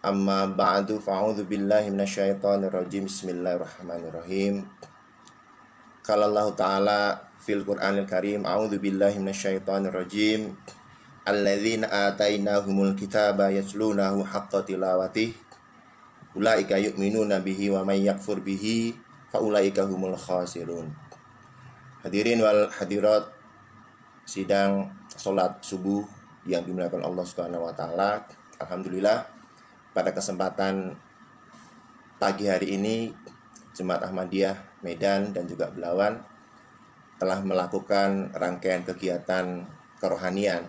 Amma ba'du fa'udzu billahi minasyaitonir rajim. Bismillahirrahmanirrahim. Qala Allah Ta'ala fil Qur'anil Karim, a'udzu billahi minasyaitonir rajim. Alladzina atainahumul kitaba yatlunahu haqqa tilawatih. Ulaika yu'minuna bihi wa may yakfur bihi fa ulaika humul khasirun. Hadirin wal hadirat sidang salat subuh yang dimuliakan Allah Subhanahu wa taala. Alhamdulillah, pada kesempatan pagi hari ini Jemaat Ahmadiyah Medan dan juga Belawan telah melakukan rangkaian kegiatan kerohanian.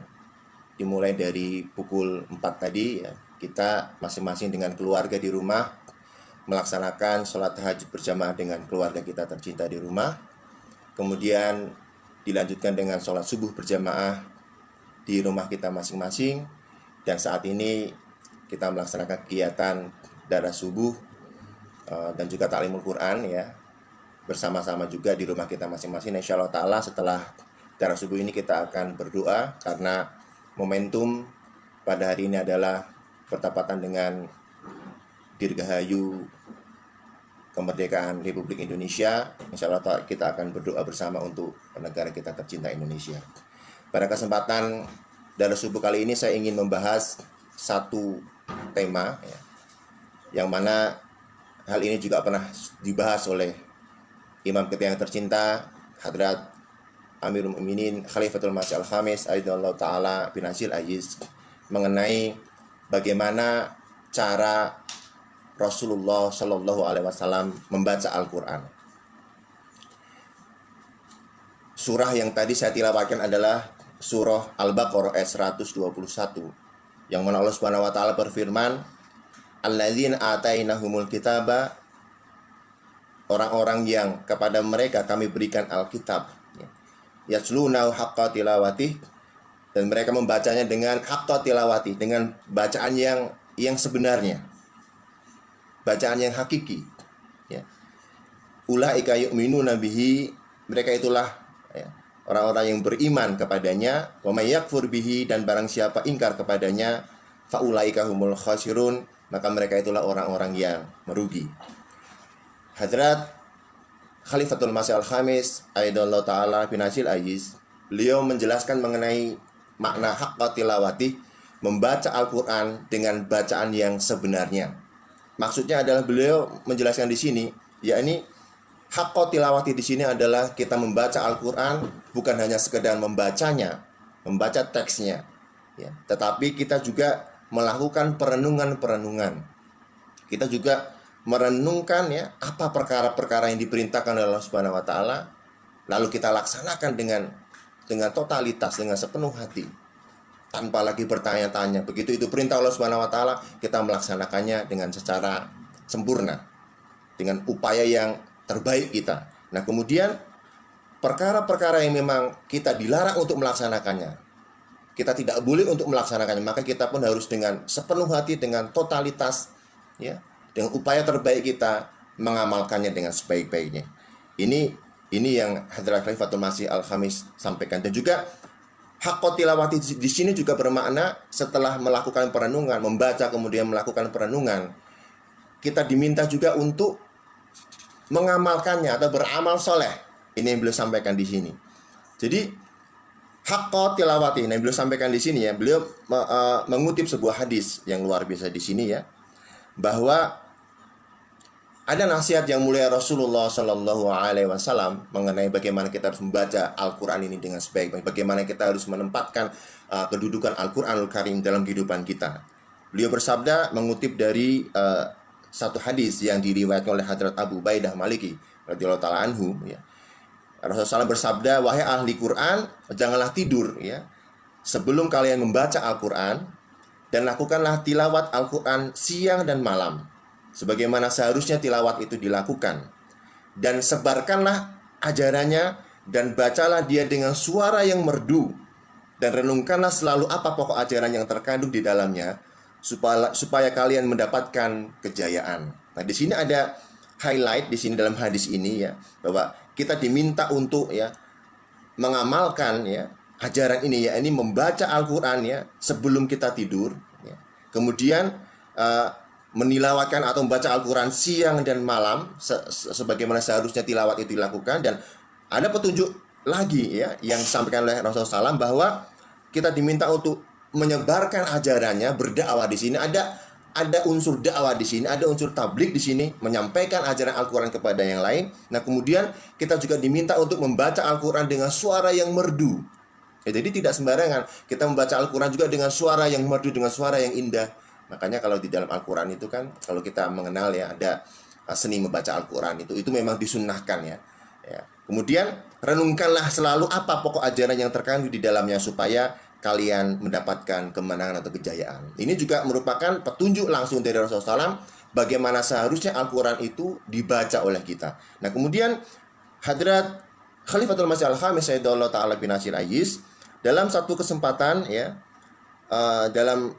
Dimulai dari pukul 4 tadi ya, kita masing-masing dengan keluarga di rumah melaksanakan sholat tahajud berjamaah dengan keluarga kita tercinta di rumah. Kemudian dilanjutkan dengan sholat subuh berjamaah di rumah kita masing-masing. Dan saat ini kita melaksanakan kegiatan darah subuh dan juga ta'limul Quran ya, bersama-sama juga di rumah kita masing-masing. Insyaallah ta'ala setelah darah subuh ini kita akan berdoa, karena momentum pada hari ini adalah bertepatan dengan Dirgahayu kemerdekaan Republik Indonesia. Insyaallah ta'ala kita akan berdoa bersama untuk negara kita tercinta Indonesia. Pada kesempatan darah subuh kali ini saya ingin membahas satu tema ya, yang mana hal ini juga pernah dibahas oleh Imam kita yang tercinta Hadrat Amirul Mukminin Khalifatul Masih Al-Khamis Aidallahu Ta'ala bin Hasil Aziz, mengenai bagaimana cara Rasulullah Shallallahu Alaihi Wasallam membaca Al-Quran. Surah yang tadi saya tilawahkan adalah surah Al-Baqarah ayat 121, yang mana Allah Subhanahu wa taala berfirman, alladzina atainahumul kitaba, orang-orang yang kepada mereka kami berikan Alkitab, yatlunahu haqqa tilawatih, dan mereka membacanya dengan haqqa tilawatih, dengan bacaan yang sebenarnya, bacaan yang hakiki ya. Ulaika yu'minuna bihi, mereka itulah ya, orang-orang yang beriman kepadanya. Wa may yakfur bihi, dan barang siapa ingkar kepadanya, fa ulaika humul khasirun, maka mereka itulah orang-orang yang merugi. Hadrat Khalifatul Masih Al-Khamis Aidallahu Ta'ala bin Hasil Aziz, beliau menjelaskan mengenai makna haqqa tilawati, membaca Al-Quran dengan bacaan yang sebenarnya. Maksudnya adalah beliau menjelaskan di sini, yakni haqqa tilawati di sini adalah kita membaca Al-Quran bukan hanya sekedar membacanya, membaca teksnya ya, tetapi kita juga melakukan perenungan-perenungan. Kita juga merenungkan ya, apa perkara-perkara yang diperintahkan oleh Allah Subhanahu wa taala, lalu kita laksanakan dengan totalitas, dengan sepenuh hati, tanpa lagi bertanya-tanya. Begitu itu perintah Allah Subhanahu wa taala, kita melaksanakannya dengan secara sempurna, dengan upaya yang terbaik kita. Nah, kemudian perkara-perkara yang memang kita dilarang untuk melaksanakannya, kita tidak boleh untuk melaksanakannya, maka kita pun harus dengan sepenuh hati, dengan totalitas ya, dengan upaya terbaik kita mengamalkannya dengan sebaik-baiknya. Ini yang Hadrat Khalifatul Masih Al-Khamis sampaikan. Dan juga haqqa tilawati di sini juga bermakna setelah melakukan perenungan, membaca kemudian melakukan perenungan, kita diminta juga untuk mengamalkannya atau beramal soleh. Ini yang beliau sampaikan di sini. Jadi haqqa tilawati, yang beliau sampaikan di sini ya, beliau mengutip sebuah hadis yang luar biasa di sini ya, bahwa ada nasihat yang mulia Rasulullah Shallallahu Alaihi Wasallam mengenai bagaimana kita harus membaca Al-Quran ini dengan sebaik-baik, bagaimana kita harus menempatkan kedudukan Al-Quranul Karim dalam kehidupan kita. Beliau bersabda mengutip dari satu hadis yang diriwayatkan oleh Hadrat Abu Ubaidah Maliki radhiyallahu taala anhu ya. Rasulullah bersabda, wahai ahli Quran, janganlah tidur ya sebelum kalian membaca Al-Quran, dan lakukanlah tilawat Al-Quran siang dan malam sebagaimana seharusnya tilawat itu dilakukan, dan sebarkanlah ajarannya, dan bacalah dia dengan suara yang merdu, dan renungkanlah selalu apa pokok ajaran yang terkandung di dalamnya, supaya kalian mendapatkan kejayaan. Nah, di sini ada highlight di sini dalam hadis ini ya, bahwa kita diminta untuk ya mengamalkan ya ajaran ini, ya ini membaca Al-Quran ya sebelum kita tidur ya. Kemudian menilawatkan atau membaca Al-Quran siang dan malam sebagaimana seharusnya tilawat itu dilakukan. Dan ada petunjuk lagi ya yang disampaikan oleh Rasulullah SAW bahwa kita diminta untuk menyebarkan ajarannya, berdakwah. Di sini ada unsur dakwah di sini, ada unsur tablik di sini, menyampaikan ajaran Al-Quran kepada yang lain. Nah, kemudian kita juga diminta untuk membaca Al-Quran dengan suara yang merdu. Ya, jadi tidak sembarangan kita membaca Al-Quran juga dengan suara yang merdu, dengan suara yang indah. Makanya kalau di dalam Al-Quran itu kan, kalau kita mengenal ya, ada seni membaca Al-Quran itu memang disunnahkan ya. Kemudian renungkanlah selalu apa pokok ajaran yang terkandung di dalamnya supaya kalian mendapatkan kemenangan atau kejayaan. Ini juga merupakan petunjuk langsung dari Rasulullah SAW bagaimana seharusnya Al-Quran itu dibaca oleh kita. Nah, kemudian Hadrat Khalifatul Masih Al-Khamis Sayyidullah Ta'ala bin Nasir Ayyiz dalam satu kesempatan ya, dalam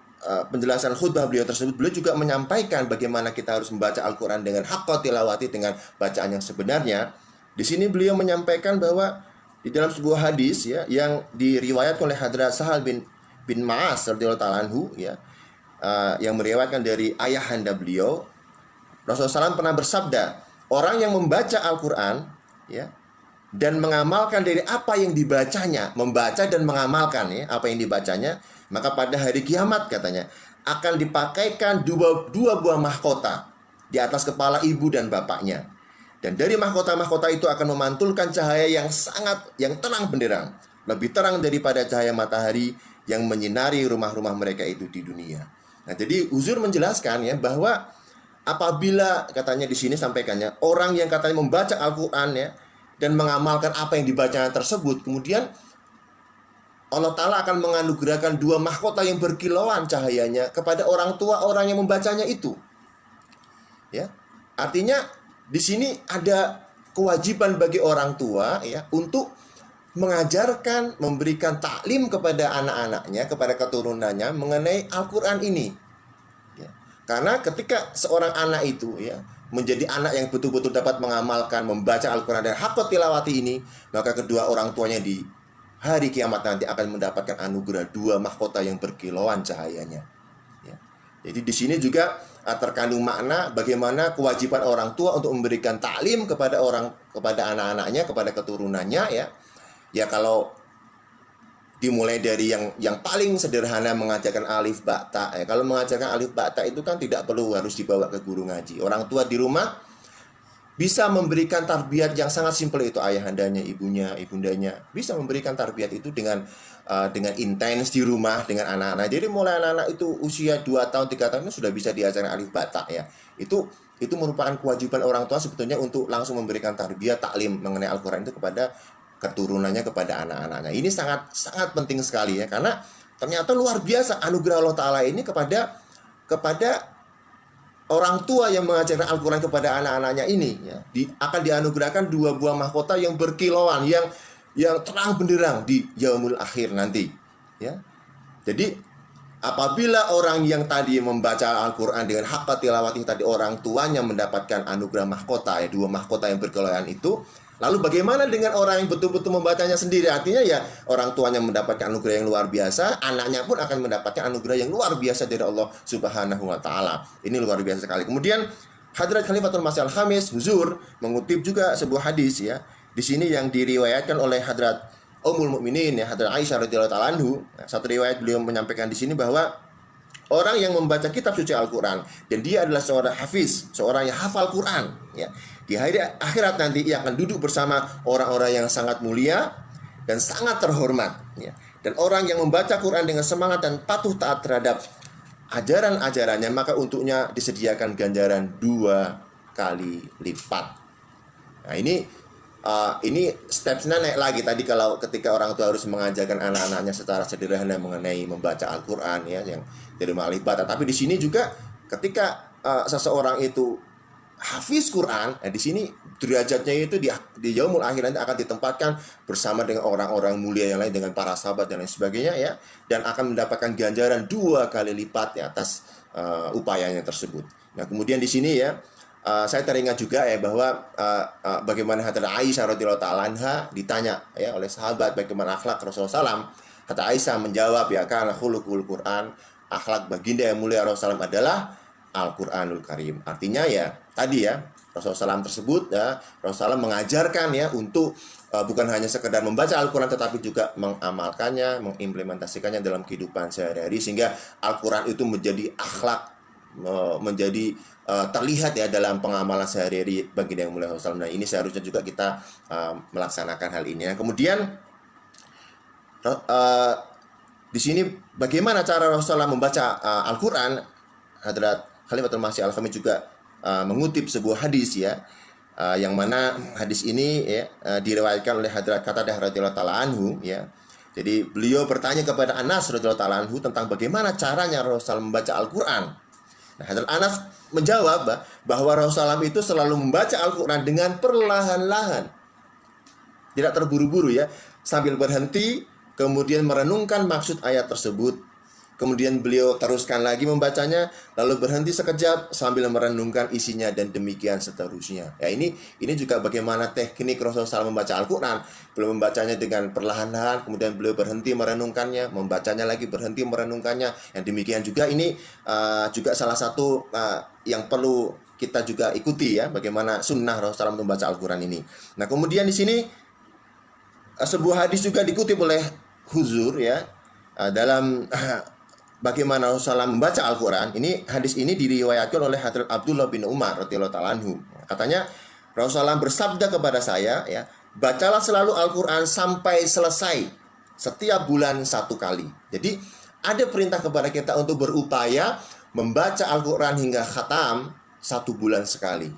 penjelasan khutbah beliau tersebut, beliau juga menyampaikan bagaimana kita harus membaca Al-Quran dengan haqqa tilawati, dengan bacaan yang sebenarnya. Di sini beliau menyampaikan bahwa di dalam sebuah hadis ya yang diriwayatkan oleh Hadrat Sahal bin Ma'as radhiyallahu ta'ala anhu ya, yang meriwayatkan dari ayahanda beliau, Rasulullah SAW pernah bersabda, orang yang membaca Al-Quran ya dan mengamalkan dari apa yang dibacanya, membaca dan mengamalkan ya apa yang dibacanya, maka pada hari kiamat katanya akan dipakaikan dua buah mahkota di atas kepala ibu dan bapaknya. Dan dari mahkota-mahkota itu akan memantulkan cahaya yang terang benderang, lebih terang daripada cahaya matahari yang menyinari rumah-rumah mereka itu di dunia. Nah, jadi Huzur menjelaskan ya bahwa apabila katanya di sini sampaikannya orang yang katanya membaca Al-Qur'an ya dan mengamalkan apa yang dibacanya tersebut, kemudian Allah Ta'ala akan menganugerahkan dua mahkota yang berkilauan cahayanya kepada orang tua orang yang membacanya itu. Ya, artinya di sini ada kewajiban bagi orang tua ya untuk mengajarkan, memberikan taklim kepada anak-anaknya, kepada keturunannya mengenai Al-Quran ini. Ya. Karena ketika seorang anak itu ya menjadi anak yang betul-betul dapat mengamalkan, membaca Al-Quran dan haqqa tilawati ini, maka kedua orang tuanya di hari kiamat nanti akan mendapatkan anugerah dua mahkota yang berkilauan cahayanya. Ya. Jadi di sini juga terkandung makna bagaimana kewajiban orang tua untuk memberikan taklim kepada anak-anaknya, kepada keturunannya ya. Ya kalau dimulai dari yang paling sederhana mengajarkan alif ba ta ya. Kalau mengajarkan alif ba ta itu kan tidak perlu harus dibawa ke guru ngaji. Orang tua di rumah bisa memberikan tarbiyat yang sangat simpel itu, ayahandanya, ibunya, ibundanya bisa memberikan tarbiyat itu dengan intens di rumah dengan anak-anak. Jadi mulai anak-anak itu usia 2 tahun, 3 tahun itu sudah bisa diajarkan alif ba ta ya. Itu merupakan kewajiban orang tua sebetulnya untuk langsung memberikan tarbiyat taklim mengenai Al-Qur'an itu kepada keturunannya, kepada anak-anaknya. Ini sangat sangat penting sekali ya, karena ternyata luar biasa anugerah Allah Ta'ala ini kepada orang tua yang mengajarkan Al-Quran kepada anak-anaknya ini ya, akan dianugerahkan dua buah mahkota yang berkilauan, yang terang benderang di yaumul akhir nanti ya. Jadi apabila orang yang tadi membaca Al-Quran dengan haqqa tilawati tadi, orang tuanya mendapatkan anugerah mahkota ya, dua mahkota yang berkilauan itu, lalu bagaimana dengan orang yang betul-betul membacanya sendiri? Artinya ya orang tuanya mendapatkan anugerah yang luar biasa, anaknya pun akan mendapatkan anugerah yang luar biasa dari Allah Subhanahu wa Ta'ala. Ini luar biasa sekali. Kemudian Hadrat Khalifatul Masih Al-Khamis Huzur mengutip juga sebuah hadis ya. Di sini yang diriwayatkan oleh Hadrat Ummul Mukminin ya, Hadrat Aisyah radhiyallahu ta'ala anhu. Satu riwayat beliau menyampaikan di sini bahwa orang yang membaca kitab suci Al-Quran dan dia adalah seorang hafiz, seorang yang hafal Quran ya, di hari akhirat nanti ia akan duduk bersama orang-orang yang sangat mulia dan sangat terhormat ya. Dan orang yang membaca Quran dengan semangat dan patuh taat terhadap ajaran-ajarannya, maka untuknya disediakan ganjaran 2 kali lipat. Nah, ini stepsnya naik lagi. Tadi kalau ketika orang tua harus mengajarkan anak-anaknya secara sederhana mengenai membaca Al-Quran ya, yang dari alif ba ta. Tapi di sini juga ketika seseorang itu hafiz Quran, di sini derajatnya itu di yaumul akhir nanti akan ditempatkan bersama dengan orang-orang mulia yang lain, dengan para sahabat dan lain sebagainya ya, dan akan mendapatkan ganjaran 2 kali lipat di atas upayanya tersebut. Nah, kemudian di sini ya, saya teringat juga ya bahwa bagaimana Hadrat Aisyah radhiyallahu ta'ala anha ditanya ya oleh sahabat bagaimana akhlak Rasulullah SAW. Hadrat Aisyah menjawab ya, karena khuluqul Quran, akhlak baginda yang mulia Rasulullah SAW adalah Al-Qur'anul Karim. Artinya ya tadi ya, Rasulullah SAW tersebut ya, Rasulullah SAW mengajarkan ya untuk bukan hanya sekedar membaca Al-Quran tetapi juga mengamalkannya, mengimplementasikannya dalam kehidupan sehari-hari sehingga Al-Quran itu menjadi akhlak, menjadi terlihat ya dalam pengamalan sehari-hari baginda yang mulia Rasulullah. Nah, ini seharusnya juga kita melaksanakan hal ini. Nah, kemudian di sini bagaimana cara Rasulullah membaca Al-Quran? Hadrat Khalifatul Masih Al-Khamis juga mengutip sebuah hadis ya, yang mana hadis ini ya, diriwayatkan oleh Hadrat Qatadah radhiyallahu taala anhu ya. Jadi beliau bertanya kepada Anas radhiyallahu taala anhu tentang bagaimana caranya Rasulullah membaca Al-Quran. Nah, Hadrat Anas menjawab bahwa Rasulullah itu selalu membaca Al-Quran dengan perlahan-lahan, tidak terburu-buru ya, sambil berhenti, kemudian merenungkan maksud ayat tersebut. Kemudian beliau teruskan lagi membacanya, lalu berhenti sekejap sambil merenungkan isinya dan demikian seterusnya. Ya, ini juga bagaimana teknik Rasulullah SAW membaca Al-Quran. Beliau membacanya dengan perlahan-lahan, kemudian beliau berhenti merenungkannya, membacanya lagi, berhenti merenungkannya. Yang demikian juga ini juga salah satu yang perlu kita juga ikuti ya, bagaimana sunnah Rasulullah SAW membaca Al-Quran ini. Nah, kemudian di sini sebuah hadis juga dikutip oleh Huzur ya, dalam bagaimana Rasulullah membaca Al-Quran. Hadis ini diriwayatkan oleh Hadrat Abdullah bin Umar radhiyallahu ta'ala anhu. Katanya Rasulullah bersabda kepada saya ya, bacalah selalu Al-Quran sampai selesai setiap bulan 1 kali. Jadi ada perintah kepada kita untuk berupaya membaca Al-Quran hingga khatam 1 bulan sekali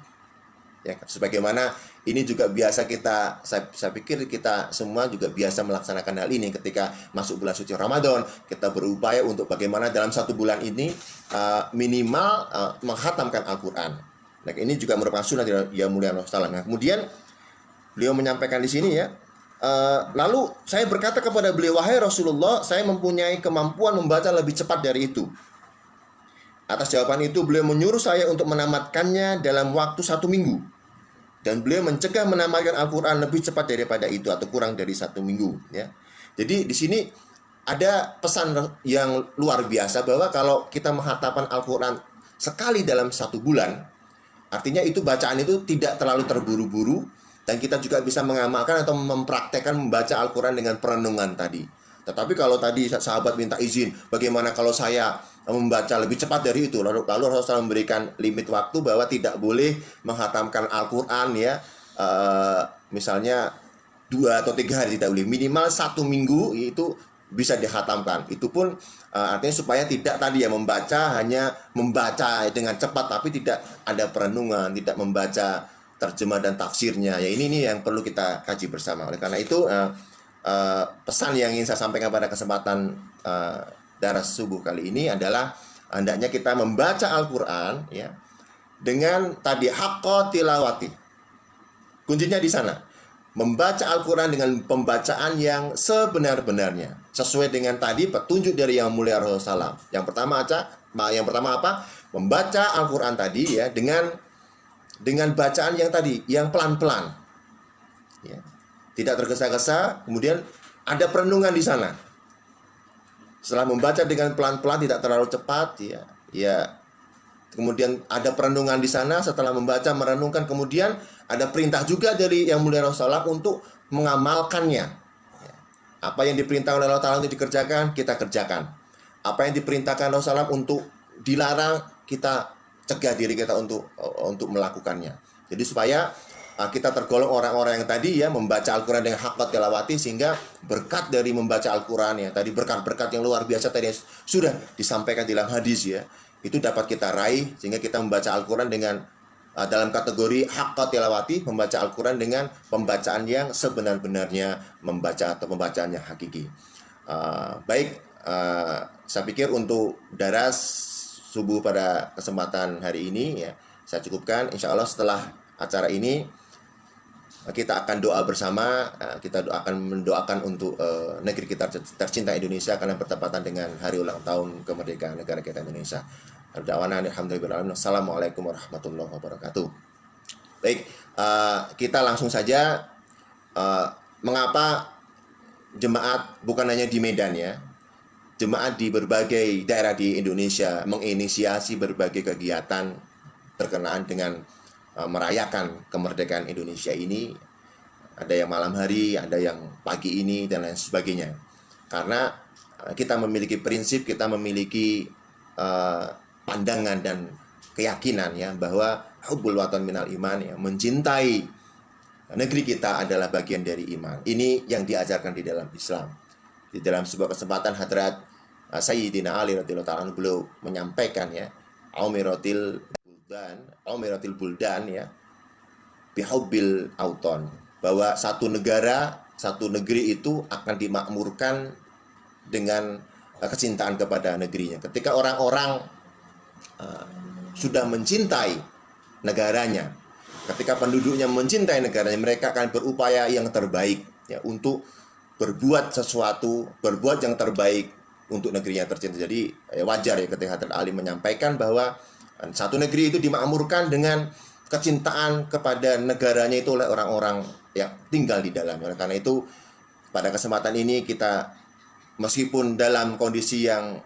ya, sebagaimana ini juga biasa kita, saya pikir kita semua juga biasa melaksanakan hal ini ketika masuk bulan suci Ramadan. Kita berupaya untuk bagaimana dalam 1 bulan ini minimal menghatamkan Al-Quran. Nah, ini juga merupakan sunnah yang mulia Rasulullah. Nah, kemudian beliau menyampaikan di sini ya, lalu saya berkata kepada beliau, wahai Rasulullah, saya mempunyai kemampuan membaca lebih cepat dari itu. Atas jawaban itu beliau menyuruh saya untuk menamatkannya dalam waktu 1 minggu. Dan beliau mencegah menamatkan Al-Quran lebih cepat daripada itu atau kurang dari 1 minggu ya. Jadi di sini ada pesan yang luar biasa bahwa kalau kita menghatamkan Al-Quran sekali dalam 1 bulan, artinya itu bacaan itu tidak terlalu terburu-buru, dan kita juga bisa mengamalkan atau mempraktekkan membaca Al-Quran dengan perenungan tadi. Tetapi kalau tadi sahabat minta izin, bagaimana kalau saya membaca lebih cepat dari itu, lalu Rasulullah memberikan limit waktu bahwa tidak boleh menghatamkan Al-Quran ya, misalnya 2 atau 3 hari, tidak boleh, minimal 1 minggu itu bisa dihatamkan. Itu pun artinya supaya tidak tadi ya hanya membaca dengan cepat tapi tidak ada perenungan, tidak membaca terjemah dan tafsirnya ya. Ini yang perlu kita kaji bersama. Oleh karena itu pesan yang ingin saya sampaikan pada kesempatan daras subuh kali ini adalah hendaknya kita membaca Al-Quran ya dengan tadi haqqa tilawati. Kuncinya di sana, membaca Al-Quran dengan pembacaan yang sebenar-benarnya sesuai dengan tadi petunjuk dari Yang Mulia Rasulullah SAW. Yang pertama apa? Membaca Al-Quran tadi ya dengan bacaan yang tadi, yang pelan-pelan ya, tidak tergesa-gesa. Kemudian ada perenungan di sana. Setelah membaca dengan pelan-pelan, tidak terlalu cepat ya. Kemudian ada perenungan di sana. Setelah membaca, merenungkan, kemudian ada perintah juga dari Yang Mulia Rasulullah untuk mengamalkannya. Apa yang diperintahkan oleh Allah Ta'ala untuk dikerjakan, kita kerjakan. Apa yang diperintahkan Rasulullah untuk dilarang, kita cegah diri kita untuk melakukannya. Jadi supaya kita tergolong orang-orang yang tadi ya membaca Al-Quran dengan haqqa tilawati, sehingga berkat dari membaca Al-Quran ya tadi, berkat-berkat yang luar biasa tadi sudah disampaikan dalam hadis ya, itu dapat kita raih sehingga kita membaca Al-Quran dengan dalam kategori haqqa tilawati, membaca Al-Quran dengan pembacaan yang sebenar-benarnya, membaca atau pembacaan yang hakiki. Saya pikir untuk daras subuh pada kesempatan hari ini ya saya cukupkan. Insya Allah setelah acara ini kita akan doa bersama, kita mendoakan untuk negeri kita tercinta Indonesia karena bertepatan dengan hari ulang tahun kemerdekaan negara kita Indonesia. Alhamdulillah. Assalamualaikum warahmatullahi wabarakatuh. Baik, kita langsung saja. Mengapa jemaat bukan hanya di Medan ya, jemaat di berbagai daerah di Indonesia menginisiasi berbagai kegiatan berkenaan dengan merayakan kemerdekaan Indonesia ini. Ada yang malam hari, ada yang pagi ini, dan lain sebagainya. Karena kita memiliki prinsip, kita memiliki pandangan dan keyakinan ya bahwa hubbul watan minal iman, ya, mencintai negeri kita adalah bagian dari iman. Ini yang diajarkan di dalam Islam. Di dalam sebuah kesempatan Hadrat Sayyidina Ali radhiyallahu ta'ala beliau menyampaikan ya, Umiratil Buldan ya, bihubbil auton, bahwa satu negara, satu negeri itu akan dimakmurkan dengan kecintaan kepada negerinya. Ketika orang-orang sudah mencintai negaranya, ketika penduduknya mencintai negaranya, mereka akan berupaya yang terbaik ya, untuk berbuat sesuatu, berbuat yang terbaik untuk negerinya tercinta. Jadi wajar ya ketika Hadrat Ali menyampaikan bahwa satu negeri itu dimakmurkan dengan kecintaan kepada negaranya itu oleh orang-orang yang tinggal di dalamnya. Oleh karena itu pada kesempatan ini kita, meskipun dalam kondisi yang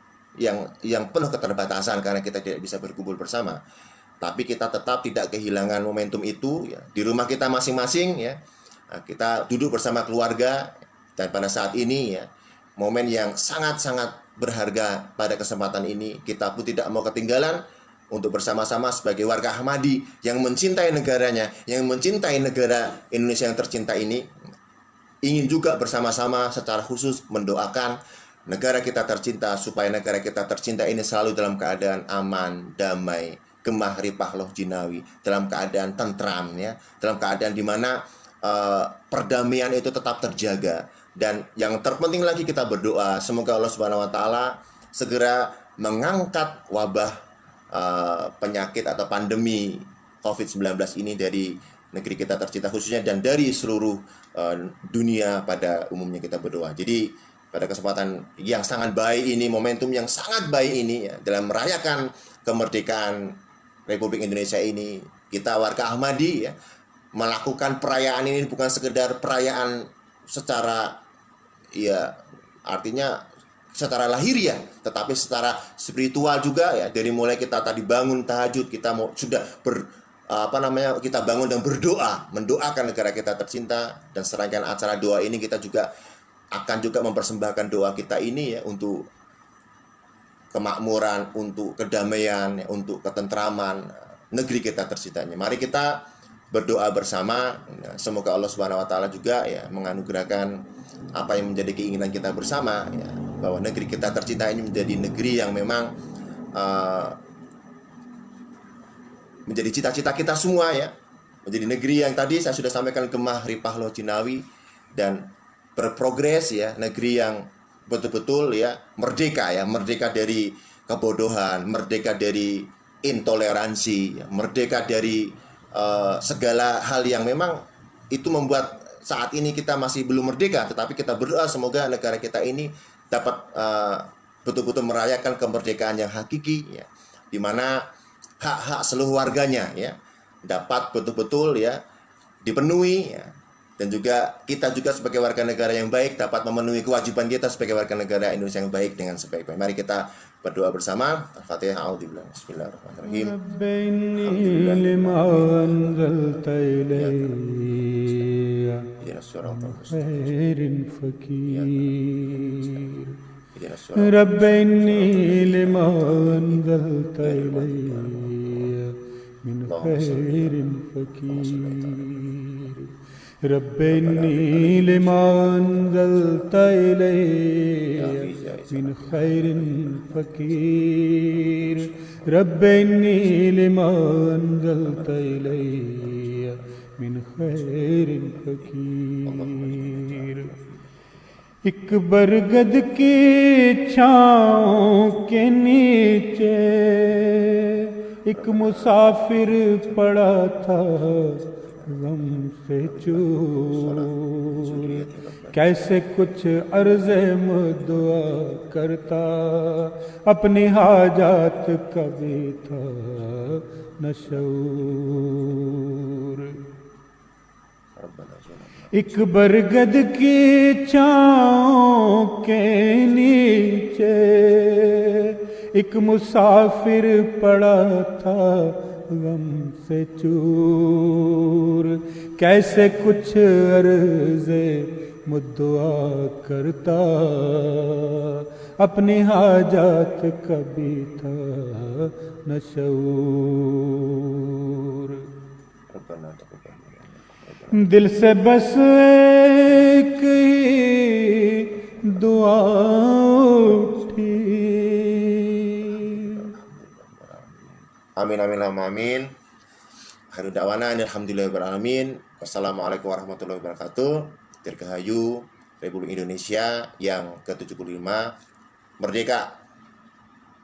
penuh keterbatasan karena kita tidak bisa berkumpul bersama, tapi kita tetap tidak kehilangan momentum itu ya. Di rumah kita masing-masing ya, kita duduk bersama keluarga, dan pada saat ini ya, momen yang sangat-sangat berharga pada kesempatan ini, kita pun tidak mau ketinggalan untuk bersama-sama sebagai warga Ahmadi yang mencintai negaranya, yang mencintai negara Indonesia yang tercinta ini, ingin juga bersama-sama secara khusus mendoakan negara kita tercinta, supaya negara kita tercinta ini selalu dalam keadaan aman, damai, gemah ripah loh jinawi, dalam keadaan tentram ya, dalam keadaan di mana perdamaian itu tetap terjaga. Dan yang terpenting lagi, kita berdoa semoga Allah Subhanahu wa taala segera mengangkat wabah penyakit atau pandemi COVID-19 ini dari negeri kita tercinta khususnya, dan dari seluruh dunia pada umumnya. Kita berdoa. Jadi pada kesempatan yang sangat baik ini, momentum yang sangat baik ini ya, dalam merayakan kemerdekaan Republik Indonesia ini, kita warga Ahmadi ya, melakukan perayaan ini bukan sekedar perayaan secara ya artinya secara lahiriah, tetapi secara spiritual juga ya. Dari mulai kita tadi bangun tahajud, kita kita bangun dan berdoa, mendoakan negara kita tercinta, dan serangkaian acara doa ini kita juga akan mempersembahkan doa kita ini ya untuk kemakmuran, untuk kedamaian, ya, untuk ketentraman negeri kita tercintanya. Mari kita berdoa bersama, ya, semoga Allah Subhanahu wa taala juga ya menganugerahkan apa yang menjadi keinginan kita bersama ya, bahwa negeri kita tercinta ini menjadi negeri yang memang menjadi cita-cita kita semua ya, menjadi negeri yang tadi saya sudah sampaikan gemah ripah loh jinawi dan berprogres ya, negeri yang betul-betul ya merdeka dari kebodohan, merdeka dari intoleransi ya, merdeka dari segala hal yang memang itu membuat saat ini kita masih belum merdeka. Tetapi kita berdoa semoga negara kita ini dapat betul-betul merayakan kemerdekaan yang hakiki ya, di mana hak-hak seluruh warganya ya dapat betul-betul ya dipenuhi ya. Dan juga kita juga sebagai warga negara yang baik dapat memenuhi kewajiban kita sebagai warga negara Indonesia yang baik dengan sebaik-baiknya. Mari kita berdoa bersama. Al-Fatihah. A'udzubillahi. Bismillahirrahmanirrahim. رب إني لما أنزلت إلي من خير فقير رب إني لما أنزلت إلي من خير فقير رب إني لما أنزلت إلي من خير فقير एक बरगद की छाँव के नीचे एक मुसाफिर पड़ा था गम से चूर कैसे कुछ अर्ज़े मुद्दुआ करता अपनी हाजात कभी था न शऊर एक बरगद की छाँव के नीचे एक मुसाफिर पड़ा था गम से चूर, कैसे कुछ अर्ज़े मुद्दुआ करता, अपनी हाजात कभी था न शऊर। दिल से बस एक ही दुआ उठी। Amin amin amin. Akhiru da'wana alhamdulillahirabbil alamin. Wassalamualaikum warahmatullahi wabarakatuh. Dirgahayu Republik Indonesia yang ke-75 merdeka.